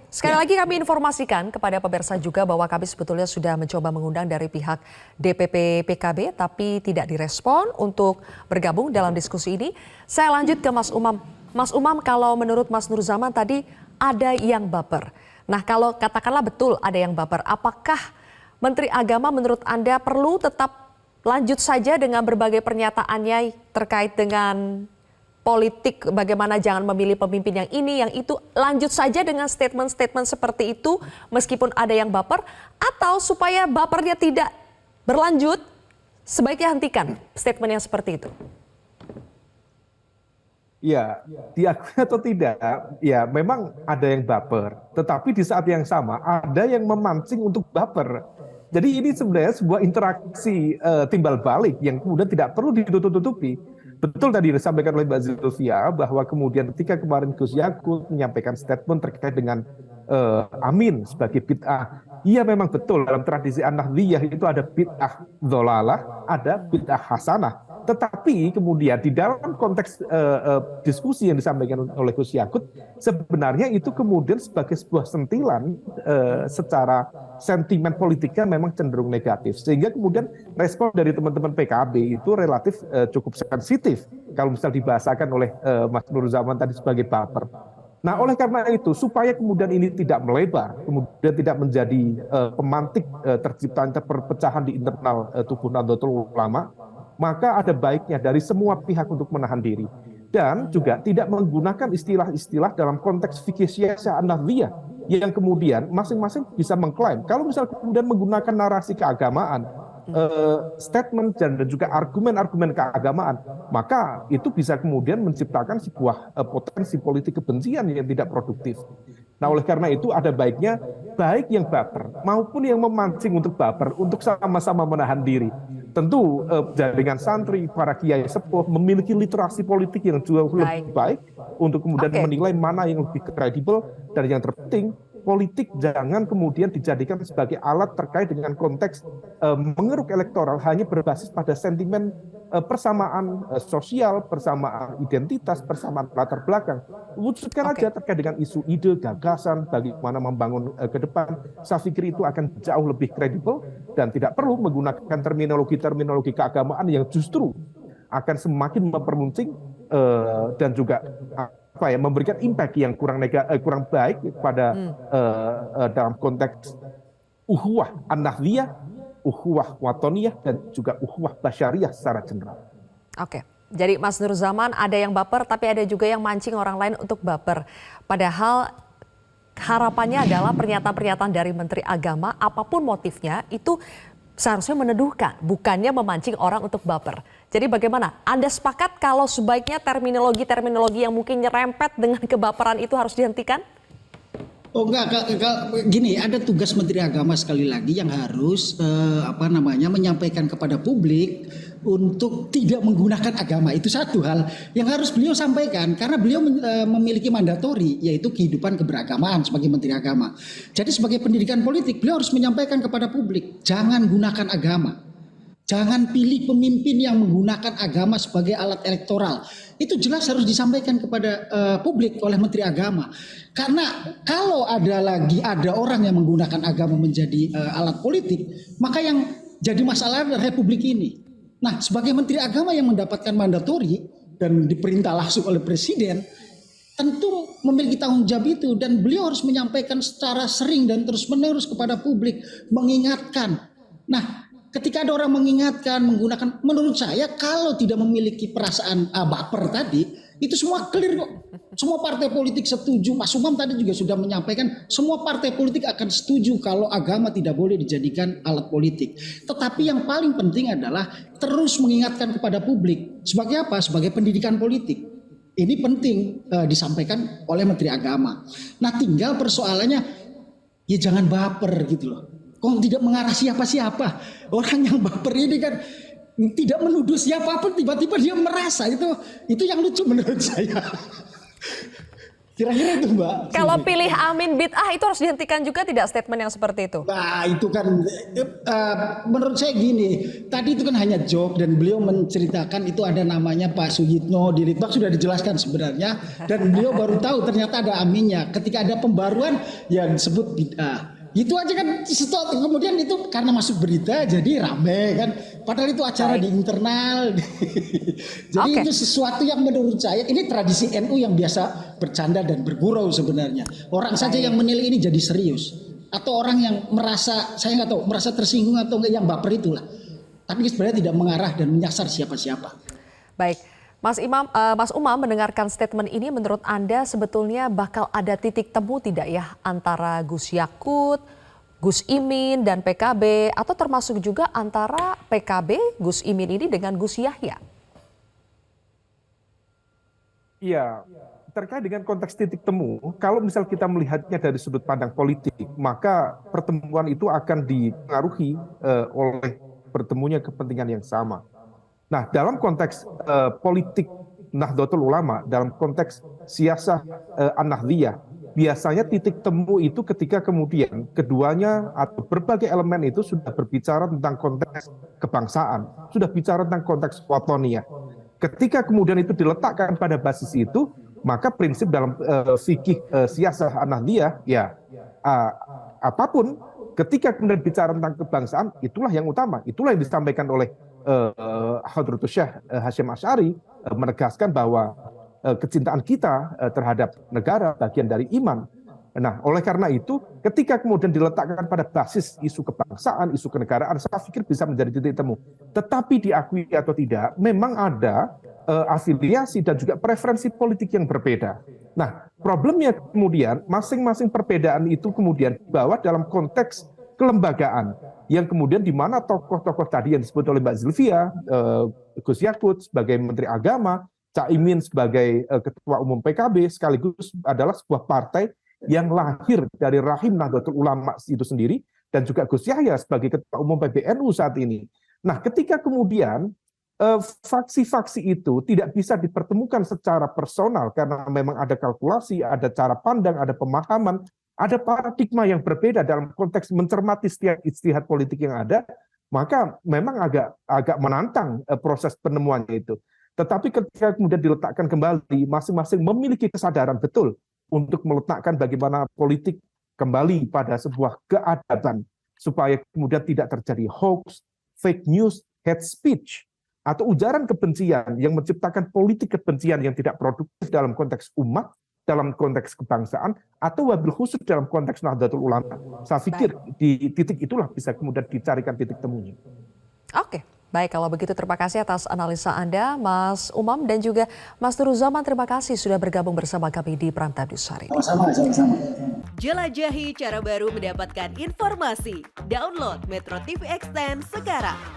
sekali lagi kami informasikan kepada pemirsa juga bahwa kami sebetulnya sudah mencoba mengundang dari pihak DPP PKB tapi tidak direspon untuk bergabung dalam diskusi ini. Saya lanjut ke Mas Umam. Mas Umam, kalau menurut Mas Nur Zaman tadi ada yang baper. Nah, kalau katakanlah betul ada yang baper, apakah Menteri Agama menurut Anda perlu tetap lanjut saja dengan berbagai pernyataannya terkait dengan politik, bagaimana jangan memilih pemimpin yang ini, yang itu, lanjut saja dengan statement-statement seperti itu meskipun ada yang baper, atau supaya bapernya tidak berlanjut, sebaiknya hentikan statement yang seperti itu? Ya, diakui atau tidak, ya memang ada yang baper, tetapi di saat yang sama ada yang memancing untuk baper. Jadi ini sebenarnya sebuah interaksi timbal balik yang kemudian tidak perlu ditutup-tutupi. Betul tadi disampaikan oleh Mbak Zulfia bahwa kemudian ketika kemarin Gus Yakut menyampaikan statement terkait dengan Amin sebagai bid'ah. Iya memang betul dalam tradisi An-Nahdliyah itu ada bid'ah dholalah, ada bid'ah hasanah. Tetapi kemudian di dalam konteks diskusi yang disampaikan oleh Gus Yakut, sebenarnya itu kemudian sebagai sebuah sentilan secara sentimen politiknya memang cenderung negatif. Sehingga kemudian respon dari teman-teman PKB itu relatif cukup sensitif. Kalau misal dibahasakan oleh Mas Nur Zaman tadi sebagai baper. Nah, oleh karena itu, supaya kemudian ini tidak melebar, kemudian tidak menjadi pemantik terciptanya perpecahan di internal tubuh Nahdlatul Ulama, maka ada baiknya dari semua pihak untuk menahan diri. Dan juga tidak menggunakan istilah-istilah dalam konteks fikih syiah An-Nahdliyah yang kemudian masing-masing bisa mengklaim. Kalau misal kemudian menggunakan narasi keagamaan, statement dan juga argumen-argumen keagamaan, maka itu bisa kemudian menciptakan sebuah potensi politik kebencian yang tidak produktif. Nah, oleh karena itu ada baiknya baik yang baper maupun yang memancing untuk baper untuk sama-sama menahan diri. Tentu jaringan santri, para kiai sepuh memiliki literasi politik yang jauh lebih baik untuk kemudian menilai mana yang lebih kredibel, dan yang terpenting politik jangan kemudian dijadikan sebagai alat terkait dengan konteks mengeruk elektoral hanya berbasis pada sentimen persamaan sosial, persamaan identitas, persamaan latar belakang. Wujudkan aja terkait dengan isu ide, gagasan, bagaimana membangun ke depan. Saya pikir itu akan jauh lebih kredibel dan tidak perlu menggunakan terminologi keagamaan yang justru akan semakin mempermuncing dan juga memberikan impact yang kurang baik pada dalam konteks ukhuwah an-nahdliyah, ukhuwah watoniyah, dan juga ukhuwah basyariyah secara general. Oke, jadi Mas Nur Zaman ada yang baper tapi ada juga yang mancing orang lain untuk baper. Padahal harapannya adalah pernyataan-pernyataan dari Menteri Agama, apapun motifnya, itu seharusnya meneduhkan, bukannya memancing orang untuk baper. Jadi bagaimana? Anda sepakat kalau sebaiknya terminologi yang mungkin nyerempet dengan kebaperan itu harus dihentikan? Oh enggak, gini, ada tugas Menteri Agama sekali lagi yang harus menyampaikan kepada publik untuk tidak menggunakan agama. Itu satu hal yang harus beliau sampaikan karena beliau memiliki mandatori, yaitu kehidupan keberagamaan sebagai Menteri Agama. Jadi sebagai pendidikan politik beliau harus menyampaikan kepada publik, jangan gunakan agama. Jangan pilih pemimpin yang menggunakan agama sebagai alat elektoral. Itu jelas harus disampaikan kepada publik oleh Menteri Agama. Karena kalau ada orang yang menggunakan agama menjadi alat politik, maka yang jadi masalah adalah Republik ini. Nah, sebagai Menteri Agama yang mendapatkan mandatori dan diperintah langsung oleh Presiden, tentu memiliki tanggung jawab itu, dan beliau harus menyampaikan secara sering dan terus-menerus kepada publik, mengingatkan. Nah, ketika ada orang mengingatkan, menggunakan, menurut saya kalau tidak memiliki perasaan baper tadi, itu semua clear kok. Semua partai politik setuju. Mas Umam tadi juga sudah menyampaikan, semua partai politik akan setuju kalau agama tidak boleh dijadikan alat politik. Tetapi yang paling penting adalah terus mengingatkan kepada publik. Sebagai apa? Sebagai pendidikan politik. Ini penting disampaikan oleh Menteri Agama. Nah, tinggal persoalannya, ya jangan baper gitu loh. Kok tidak mengarah siapa-siapa. Orang yang baper ini kan tidak menuduh siapapun, tiba-tiba dia merasa, itu yang lucu menurut saya. Kira-kira itu Mbak. Kalau pilih amin bid'ah itu harus dihentikan juga tidak statement yang seperti itu? Nah itu kan menurut saya gini, tadi itu kan hanya joke dan beliau menceritakan itu ada namanya Pak Suyitno di Litbang sudah dijelaskan sebenarnya dan beliau baru tahu ternyata ada aminnya. Ketika ada pembaruan ya disebut bid'ah. Itu aja kan kemudian itu karena masuk berita jadi rame kan. Padahal itu acara di internal. Jadi itu sesuatu yang menurut saya ini tradisi NU yang biasa bercanda dan bergurau sebenarnya. Orang saja yang menilai ini jadi serius. Atau orang yang merasa, saya nggak tahu, merasa tersinggung atau enggak, yang baper itulah. Tapi sebenarnya tidak mengarah dan menyasar siapa-siapa. Baik, Mas Umam mendengarkan statement ini, menurut Anda sebetulnya bakal ada titik temu tidak ya antara Gus Yakut, Gus Imin dan PKB, atau termasuk juga antara PKB, Gus Imin ini dengan Gus Yahya? Iya, terkait dengan konteks titik temu, kalau misal kita melihatnya dari sudut pandang politik, maka pertemuan itu akan dipengaruhi oleh bertemunya kepentingan yang sama. Nah, dalam konteks politik Nahdlatul Ulama, dalam konteks siasah an-Nahdliyah, biasanya titik temu itu ketika kemudian keduanya atau berbagai elemen itu sudah berbicara tentang konteks kebangsaan, sudah bicara tentang konteks watoniyah. Ketika kemudian itu diletakkan pada basis itu, maka prinsip dalam fikih siasah an-Nahdliyah, ya apapun, ketika kemudian bicara tentang kebangsaan, itulah yang utama, itulah yang disampaikan oleh Hadratus Syekh Hasyim Asy'ari, menegaskan bahwa kecintaan kita terhadap negara bagian dari iman. Nah, oleh karena itu, ketika kemudian diletakkan pada basis isu kebangsaan, isu kenegaraan, saya pikir bisa menjadi titik temu. Tetapi diakui atau tidak, memang ada afiliasi dan juga preferensi politik yang berbeda. Nah, problemnya kemudian masing-masing perbedaan itu kemudian dibawa dalam konteks kelembagaan, yang kemudian di mana tokoh-tokoh tadi yang disebut oleh Mbak Zilvia, Gus Yakut sebagai Menteri Agama, Cak Imin sebagai Ketua Umum PKB, sekaligus adalah sebuah partai yang lahir dari rahim Nahdlatul Ulama itu sendiri, dan juga Gus Yahya sebagai Ketua Umum PBNU saat ini. Nah, ketika kemudian faksi-faksi itu tidak bisa dipertemukan secara personal karena memang ada kalkulasi, ada cara pandang, ada pemahaman, ada paradigma yang berbeda dalam konteks mencermati setiap ijtihad politik yang ada, maka memang agak menantang proses penemuannya itu. Tetapi ketika kemudian diletakkan kembali, masing-masing memiliki kesadaran betul untuk meletakkan bagaimana politik kembali pada sebuah keadaban, supaya kemudian tidak terjadi hoax, fake news, hate speech, atau ujaran kebencian yang menciptakan politik kebencian yang tidak produktif dalam konteks umat, dalam konteks kebangsaan, atau wabil khusus dalam konteks Nahdlatul Ulama. Saya pikir di titik itulah bisa kemudian dicarikan titik temunya. Oke, baik, kalau begitu terima kasih atas analisa Anda, Mas Umam, dan juga Mas Nuruzaman, terima kasih sudah bergabung bersama kami di Prime Time News hari ini. Sama-sama. Jelajahi cara baru mendapatkan informasi. Download Metro TV Extend sekarang.